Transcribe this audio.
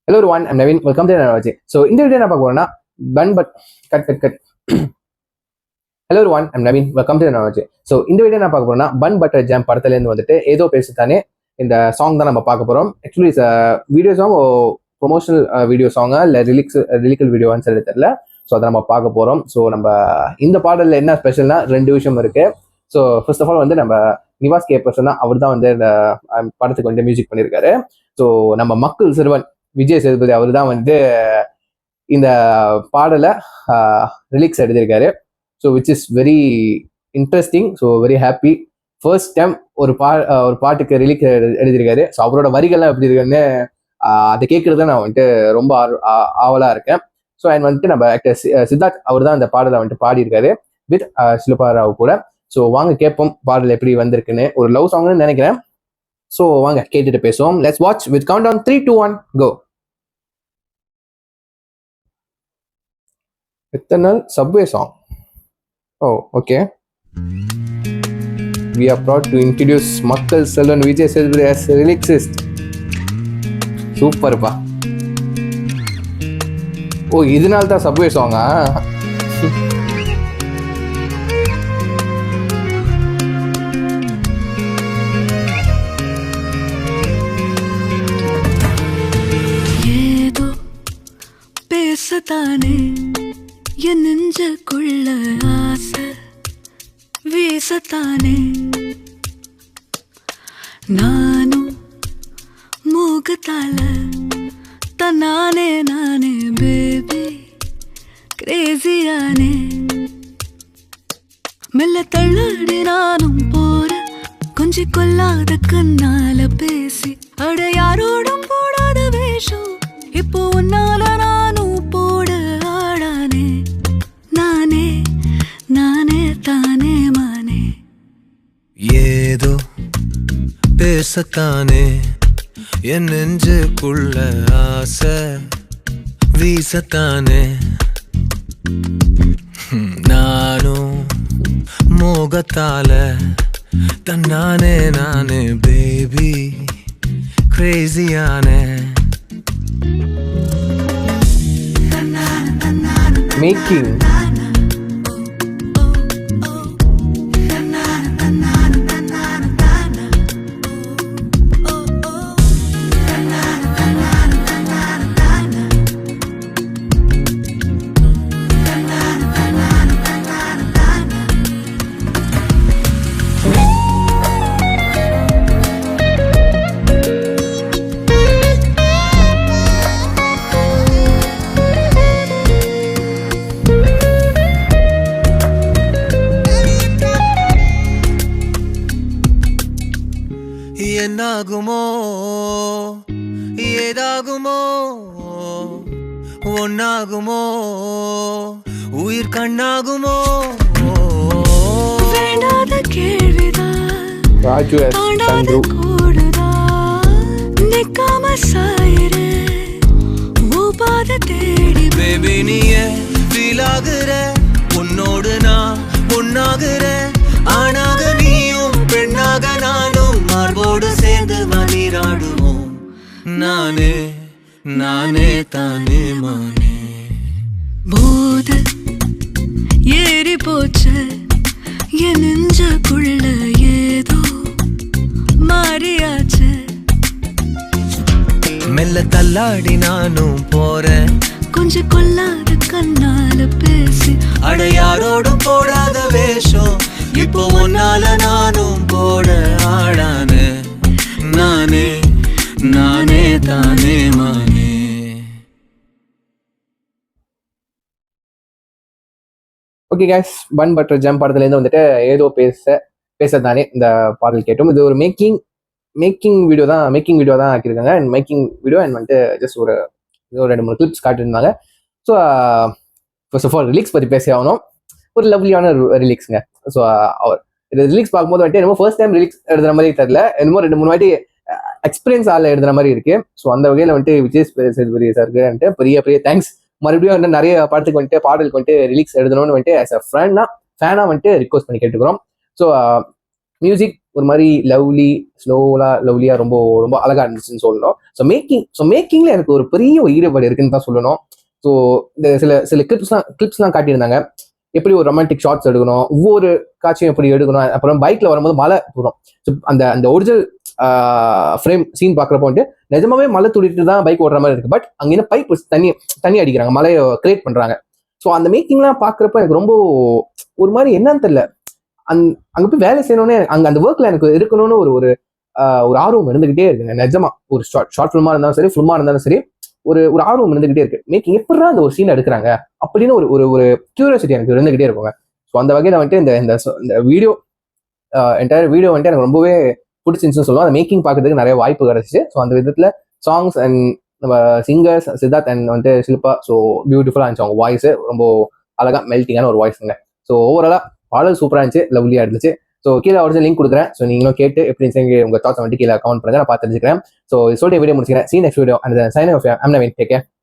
Hello everyone, I'm Naveen. Welcome to Analogy. So இந்த video என்ன பார்க்க போறோம்னா பன் பட் கட் hello everyone, I'm Naveen. Welcome to Analogy. So இந்த வீடியோ என்ன பார்க்க போறோம்னா பன் பட்டர் ஜாம் படத்துல இருந்து வந்துட்டு ஏதோ பேசுதானே இந்த சாங் தான் நம்ம பார்க்க போறோம். Actually it's video song promotional video சாங்கா இல்ல ரிலிக்கல் வீடியோவான்னு சொல்லி தெரியல. ஸோ அதை நம்ம பார்க்க போறோம். ஸோ நம்ம இந்த பாடல்ல என்ன ஸ்பெஷல்னா ரெண்டு விஷயம் இருக்கு. ஸோ ஃபர்ஸ்ட் ஆஃப் ஆல் வந்து நம்ம நிவாஸ் கே பிரசன்னா அவர் தான் வந்து இந்த படத்துக்கு வந்து மியூசிக் பண்ணியிருக்காரு. ஸோ நம்ம மக்கள் சிறுவன் விஜய் சேதுபதி அவர் தான் வந்து இந்த பாடலை ரிலீக்ஸ் எடுத்திருக்காரு. So which is very interesting. So very happy. First time ஒரு பாட்டுக்கு ரிலீக்ஸ் எழுதியிருக்காரு. ஸோ அவரோட வரிகள்லாம் எப்படி இருக்குன்னு அதை கேட்கறது நான் வந்துட்டு ரொம்ப ஆவலாக இருக்கேன். ஸோ அண்ட் வந்துட்டு நம்ம ஆக்டர் சித்தார்த் அவர் தான் அந்த பாடலை வந்துட்டு பாடியிருக்காரு வித் ஷில்பா ராவ் கூட. ஸோ வாங்க கேட்போம் பாடல் எப்படி வந்திருக்குன்னு. ஒரு லவ் சாங்னு நினைக்கிறேன். ஸோ வாங்க கேட்டுட்டு பேசுவோம். Let's watch with countdown 3, 2, 1 go. எத்தனால் subway song. Oh okay. We are proud to introduce மக்கள் செல்வன் விஜய் சேதுபதி as lyricist. சூப்பர்ப்பா. ஓ இதனால தான் சப்வே சாங்கா? பேசத்தானே என் நெஞ்சுக்குள்ள ஆசை வீசத்தானே நானும் மூகத்தால தன்னானே நானே பேபி கிரேசியானே மெல்ல தள்ளாடி நானும் போற கொஞ்சி கொல்லாத கண்ணால பேசி அட யாரோடும் போடாத வேஷம் இப்போ உன்னால நானும் போட ஆடானே நானே நானே தானே மானே ஏதோ பேசத்தானே என் நெஞ்சுக்குள்ள ஆசை வீசத்தானே நானும் மோகத்தால தன்னானே நானே பேபி கிரேசியானே மேக்கிங் என்னாகுமோ ஏதாகுமோ ஒன்னாகுமோ உயிர் கண்ணாகுமோ வேண்டாத கேள்விதான் ராஜு எஸ் சந்துரு நிக்காம சாயிரே ஓ பாத தேடி பேபி நீய ஃபீல் ஆகுற உன்னோடு நான் ஒன்னாகுற ஆணாக நீயும் பெண்ணாக நானும் மார்போடு சேர்ந்து மணிராடுவோம் நானே நானே தானே மானே போது ஏறி போச்சு என் நெஞ்சுக்குள்ள ஏதோ மாறியாச்சு மெல்ல தள்ளாடி நானும் போறேன் கொஞ்சம் கொல்லாத கண்ணால பேசி அட யாரோடும் போடாத வேஷம் இப்போ உன்னால நானும் போட ஆடானே நானே நானே தானே மானே. Okay guys, Bun Butter Jam படத்துலேருந்து வந்துட்டு ஏதோ பேசத்தானே இந்த பாடல் கேட்டோம். இது ஒரு மேக்கிங் வீடியோ தான் ஆக்கியிருக்காங்க. அண்ட் மேக்கிங் வீடியோ அண்ட் வந்துட்டு ஜஸ்ட் ஒரு 2-3 கிளிப்ஸ் காட்டியிருந்தாங்க. So first of all lyrics பற்றி பேசி ஆகணும். ஒரு லவ்லியான ரிலீக்ஸுங்க. ஸோ அவர் இது ரிலீக்ஸ் பார்க்கும்போது வந்துட்டு என்னமோ ஃபர்ஸ்ட் டைம் ரிலீக்ஸ் எழுதுற மாதிரி தெரியல, என்னமோ 2-3 வாட்டி எக்ஸ்பீரியன்ஸ் ஆள் எழுதுற மாதிரி இருக்கு. ஸோ அந்த வகையில் வந்துட்டு விஜய் சேதுபதி சாருக்கு வந்துட்டு பெரிய தேங்க்ஸ். மறுபடியும் வந்து நிறைய படத்துக்கு வந்துட்டு பாடலுக்கு வந்துட்டு ரிலீக்ஸ் எழுதணும்னு வந்துட்டு ஆஸ் அ ஃபேனாக வந்துட்டு ரிக்வஸ்ட் பண்ணி கேட்டுக்கிறோம். ஸோ மியூசிக் ஒரு மாதிரி லவ்லியா ரொம்ப ரொம்ப அழகா இருந்துச்சுன்னு சொல்லணும். ஸோ மேக்கிங்ல எனக்கு ஒரு பெரிய ஒரு ஈடுபாடு இருக்குன்னு தான் சொல்லணும். ஸோ இந்த சில கிளிப்ஸ்லாம் காட்டியிருந்தாங்க, எப்படி ஒரு ரொமான்டிக் ஷார்ட்ஸ் எடுக்கணும், ஒவ்வொரு காட்சியும் எப்படி எடுக்கணும். அப்புறம் பைக்ல வரும்போது மழை தூரம், அந்த ஒரிஜினல் ஃப்ரேம் சீன் பார்க்குறப்போ வந்துட்டு நிஜமாவே மழை துடிட்டு தான் பைக் ஓடுற மாதிரி இருக்கு. பட் அங்கே என்ன பைப் தண்ணி அடிக்கிறாங்க, மழையை கிரியேட் பண்றாங்க. ஸோ அந்த மேக்கிங்லாம் பார்க்குறப்ப எனக்கு ரொம்ப ஒரு மாதிரி என்னன்னு தெரியல, அங்க போய் வேலை செய்யணும்னு அந்த ஒர்க்ல எனக்கு இருக்கணும்னு ஒரு ஆர்வம் இருந்துகிட்டே இருக்குங்க. நிஜமா ஒரு ஷார்ட் ஃபிலிமா இருந்தாலும் சரி, ஃபிலிமா இருந்தாலும் சரி, ஒரு ஆர்வம் இருந்துகிட்டே இருக்கு. மேக்கிங் எப்படா அந்த ஒரு சீன் எடுக்கிறாங்க அப்படின்னு ஒரு கியூரியாசிட்டி எனக்கு இருந்துகிட்டே இருக்குங்க. ஸோ அந்த வகையில வந்துட்டு இந்த வீடியோ என்டையர் வீடியோ வந்துட்டு எனக்கு ரொம்பவே பிடிச்சிருந்துச்சுன்னு சொல்லுவோம். அந்த மேக்கிங் பார்க்கறதுக்கு நிறைய வாய்ப்பு கிடைச்சிச்சு. ஸோ அந்த விதத்துல சாங்ஸ் அண்ட் நம்ம சிங்கர்ஸ் சித்தார்த் அண்ட் வந்துட்டு ஷில்பா, ஸோ பியூட்டிஃபுல்லா இருந்துச்சு. அவங்க வாய்ஸ் ரொம்ப அழகா மெல்டிங்கான ஒரு வாய்ஸுங்க. ஸோ ஓவராலா பாடல் சூப்பரா இருந்துச்சு, லவ்லியா இருந்துச்சு. ஸோ கீழே ஒரிஜினல் லிங்க் கொடுக்குறேன். ஸோ நீங்களும் கேட்டு எப்படி இருந்துச்சு உங்க தாட்ஸ் வந்துட்டு கீழே கமெண்ட் பண்ணுங்க, நான் பார்த்து தெரிஞ்சுக்கிறேன். ஸோ சொல்லிட்டு வீடியோ முடிச்சுக்கிறேன். See you next video and sign off. I'm Naveen. Take care.